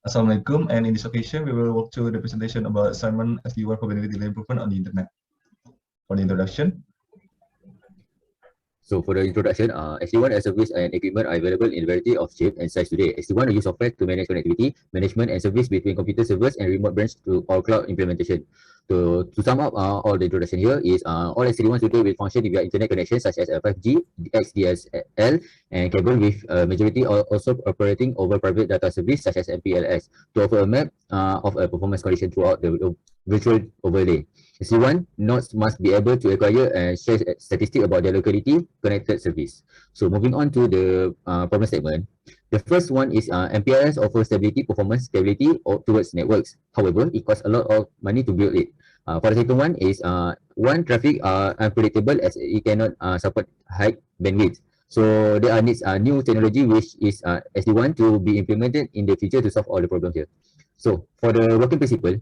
Assalamualaikum, and in this occasion, we will walk through the presentation about assignment SD-WAN for benefit delay improvement on the internet. For the introduction. So for the introduction, SD-WAN as service and equipment are available in a variety of shape and size today. SD-WAN use software to manage connectivity, management and service between computer servers and remote branch to our cloud implementation. To sum up all the introduction here is all SD-WAN today will function via internet connection such as 5G, XDSL and cable with majority also operating over private data service such as MPLS to offer a map of a performance condition throughout the virtual overlay. SD-WAN nodes must be able to acquire and share statistics about their locality connected service. So moving on to the problem statement. The first one is MPLS offers stability, performance, stability towards networks. However, it costs a lot of money to build it. For the second one is one, traffic are unpredictable as it cannot support high bandwidth. So there are needs new technology which is SD-WAN to be implemented in the future to solve all the problems here. So for the working principle,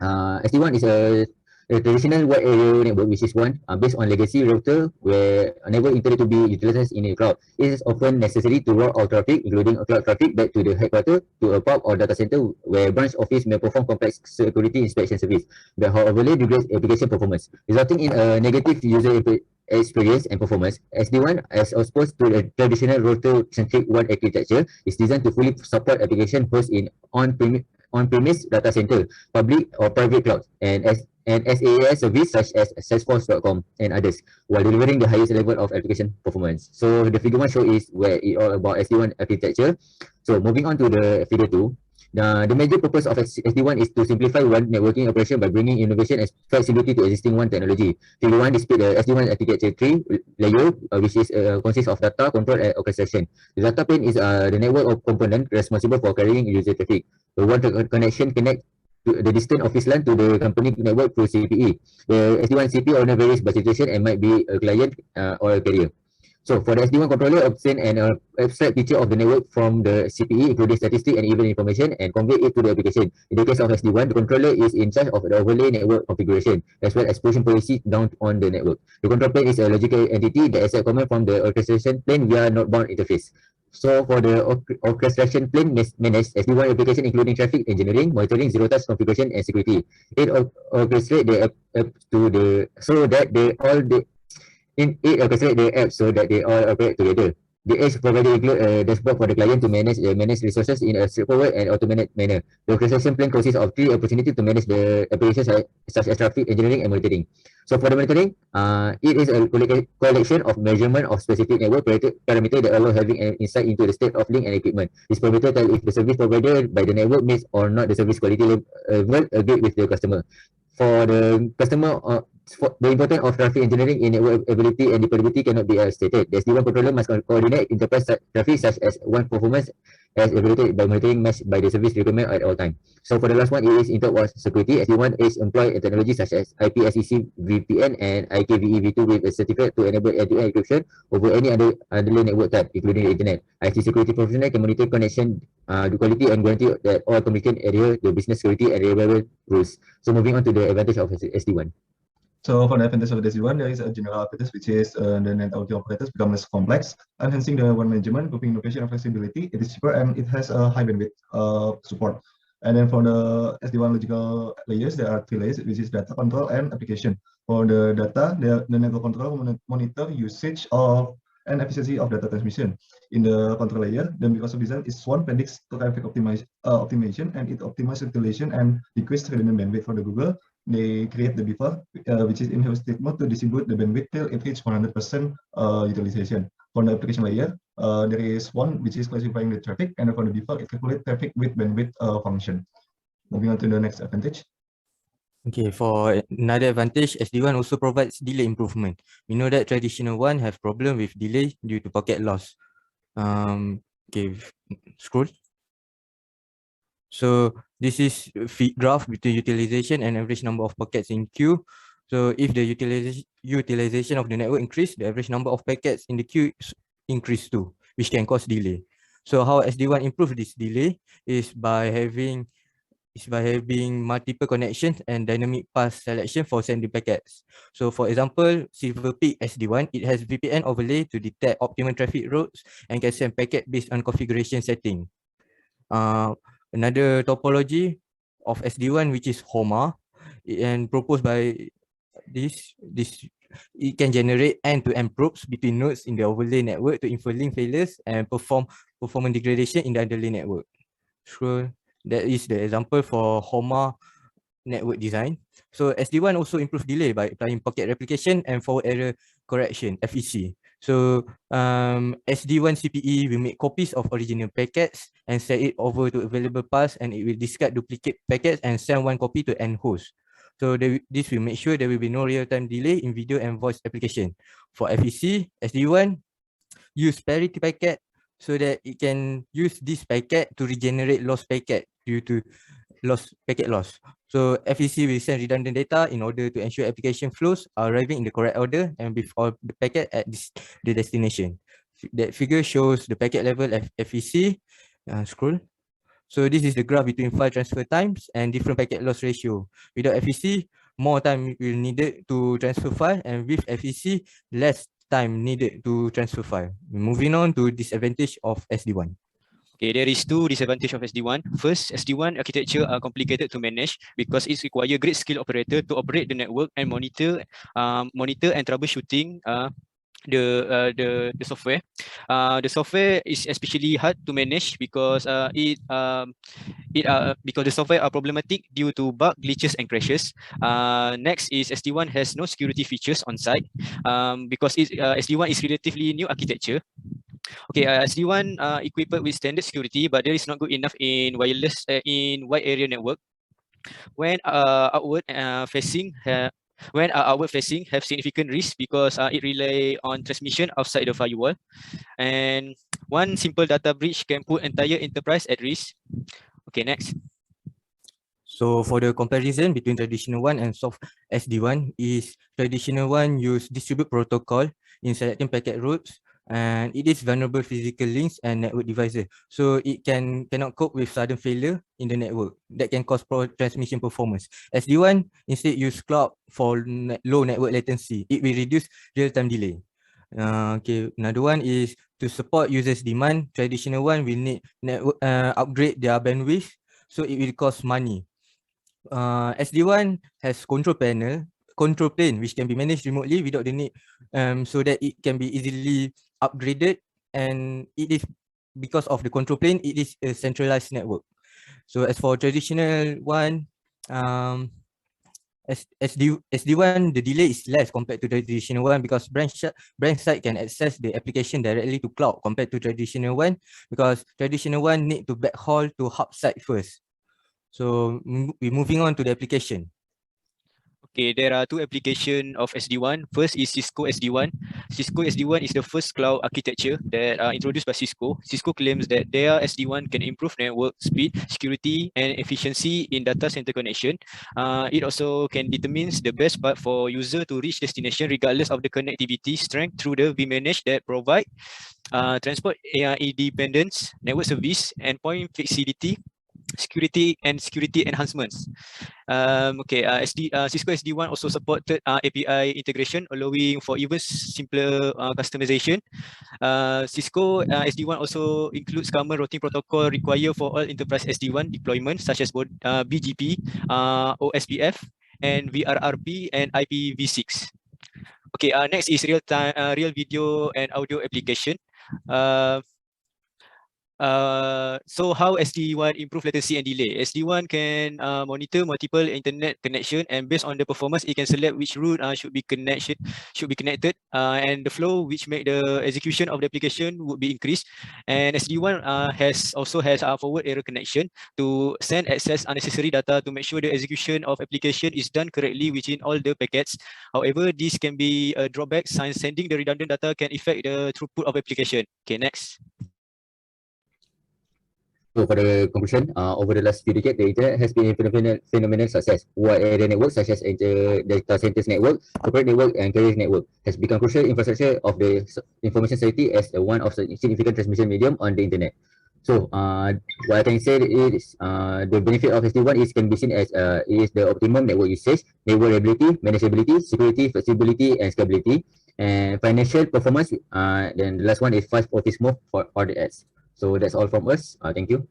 SD-WAN is a traditional wide area network which is one based on legacy router where network intended to be utilized in a cloud. It is often necessary to route all traffic, including cloud traffic, back to the headquarters to a pub or data center where branch office may perform complex security inspection service, but however degrades application performance, resulting in a negative user experience and performance. SD-WAN, as opposed to the traditional router-centric WAN architecture, is designed to fully support application hosts in on-premise data center, public or private clouds, and SaaS service such as Salesforce.com and others, while delivering the highest level of application performance. So the figure 1 show is where it all about SD-WAN architecture. So moving on to the figure 2. The major purpose of SD-WAN is to simplify WAN networking operation by bringing innovation and flexibility to existing WAN technology. Figure 1 displays the SD-WAN architecture tree layer, which is consists of data, control, and orchestration. The data plane is the network of component responsible for carrying user traffic. The WAN connection connect the distant office LAN to the company network through CPE. The SD-WAN CPE owner varies by situation and might be a client or a carrier. So for the SD-WAN controller, obtain an abstract picture of the network from the CPE, including statistics and event information, and convey it to the application. In the case of SD-WAN, the controller is in charge of the overlay network configuration, as well as pushing policy down on the network. The control plane is a logical entity that accepts command from the orchestration plane via node-bound interface. So for the orchestration plane manage SD-WAN application including traffic engineering, monitoring, zero-touch configuration, and security. It orchestrates the app to the orchestrate the apps so that they all operate together. The edge provided include a dashboard for the client to manage resources in a straightforward and automated manner. The orchestration plane consists of 3 opportunities to manage the applications such as traffic engineering and monitoring. So for the monitoring, it is a collection of measurement of specific network parameter that allow having an insight into the state of link and equipment. This parameter tell if the service provided by the network meets or not the service quality level agreed with the customer. For the customer, the importance of traffic engineering in network ability and dependability cannot be stated. The SD-WAN controller must coordinate enterprise traffic such as WAN performance as evaluated by monitoring matched by the service requirement at all times. So for the last one, it is internet security. SD-WAN is employ technology such as IPsec VPN and IKVE v2 with a certificate to enable end-to-end encryption over any other underlying network type, including the internet. IT security professional can monitor connection quality and guarantee that all communication adhere to business security and reliable rules. So moving on to the advantage of SD-WAN. So for the advantage of SD-WAN, there is a general advantage which is the network operators become less complex, enhancing the WAN management, grouping innovation and flexibility. It is cheaper and it has a high bandwidth support. And then for the SD-WAN logical layers, there are 3 layers, which is data control and application. For the data, the network control monitor usage of and efficiency of data transmission. In the control layer, then because of design, is one predicts traffic optimization and it optimizes circulation and decrease redundant bandwidth. For the Google, they create the buffer, which is in-house statement to distribute the bandwidth till it reaches 100% utilization. For the application layer, there is one which is classifying the traffic, and for the buffer, it calculates traffic with bandwidth function. Moving on to the next advantage. Okay, for another advantage, SD-WAN also provides delay improvement. We know that traditional WAN have problem with delay due to packet loss. Okay, scroll. So this is feed graph between utilization and average number of packets in queue. So if the utilization of the network increase, the average number of packets in the queue increase too, which can cause delay. So how SD-WAN improve this delay is by having multiple connections and dynamic path selection for sending packets. So for example, Silver Peak SD-WAN, it has VPN overlay to detect optimal traffic routes and can send packet based on configuration setting. another topology of SD-WAN, which is HOMA, and proposed by this it can generate end-to-end probes between nodes in the overlay network to infer link failures and perform performance degradation in the underlay network. So that is the example for HOMA network design. So SD-WAN also improve delay by applying pocket replication and forward error correction, FEC. So SD-WAN CPE will make copies of original packets and send it over to available paths, and it will discard duplicate packets and send one copy to end host. So this will make sure there will be no real-time delay in video and voice application. For FEC, SD-WAN use parity packet so that it can use this packet to regenerate lost packet due to packet loss. So FEC will send redundant data in order to ensure application flows are arriving in the correct order and with all the packet at the destination. That figure shows the packet level of FEC. Scroll. So this is the graph between file transfer times and different packet loss ratio. Without FEC, more time will needed to transfer file, and with FEC, less time needed to transfer file. Moving on to disadvantage of SD-WAN. Okay, there is two disadvantages of SD-WAN. First, SD-WAN architecture are complicated to manage because it requires great skill operator to operate the network and monitor and troubleshooting the software. The software is especially hard to manage because because the software are problematic due to bug, glitches, and crashes. Next is SD-WAN has no security features on site because SD-WAN is relatively new architecture. Okay, SD-WAN equipped with standard security, but there is not good enough in wireless in wide area network. When outward facing have significant risk because it rely on transmission outside the firewall, and one simple data breach can put entire enterprise at risk. Okay, next. So for the comparison between traditional WAN and soft SD-WAN is traditional WAN use distribute protocol in selecting packet routes, and it is vulnerable physical links and network devices. So it cannot cope with sudden failure in the network that can cause poor transmission performance. SD-WAN instead use cloud for low network latency. It will reduce real-time delay. Okay, another one is to support users' demand. Traditional WAN will need network upgrade their bandwidth, so it will cost money. SD-WAN has control plane which can be managed remotely without the need, so that it can be easily upgraded, and it is because of the control plane, it is a centralized network. So as for traditional WAN, SD-WAN, the delay is less compared to traditional WAN because branch side can access the application directly to cloud compared to traditional WAN, because traditional WAN need to backhaul to hub side first. So we're moving on to the application. Okay, there are two applications of SD-WAN. First is Cisco SD-WAN. Cisco SD-WAN is the first cloud architecture that are introduced by Cisco. Cisco claims that their SD-WAN can improve network speed, security, and efficiency in data center connection. It also can determine the best path for user to reach destination regardless of the connectivity strength through the vManage that provide transport independence, network service, endpoint flexibility, security enhancements. Cisco SD-WAN also supported API integration, allowing for even simpler customization. Cisco SD-WAN also includes common routing protocol required for all enterprise SD-WAN deployments, such as both BGP, OSPF, and VRRP and IPv6. Okay, next is real video and audio application. So how SD-WAN improve latency and delay? SD-WAN can monitor multiple internet connection, and based on the performance, it can select which route should be connected, and the flow which make the execution of the application would be increased. And SD-WAN also has a forward error connection to send access unnecessary data to make sure the execution of application is done correctly within all the packets. However, this can be a drawback since sending the redundant data can affect the throughput of application. Okay, next. So for the conclusion, over the last few decades, the internet has been a phenomenal success. Wide area networks such as data centers network, corporate network, and carrier network has become crucial infrastructure of the information society as one of the significant transmission medium on the internet. So what I can say is the benefit of SD-WAN can be seen as is the optimum network usage, network reliability, manageability, security, flexibility, and scalability, and financial performance. Then the last one is fast, smooth for the ads. So that's all from us. Thank you.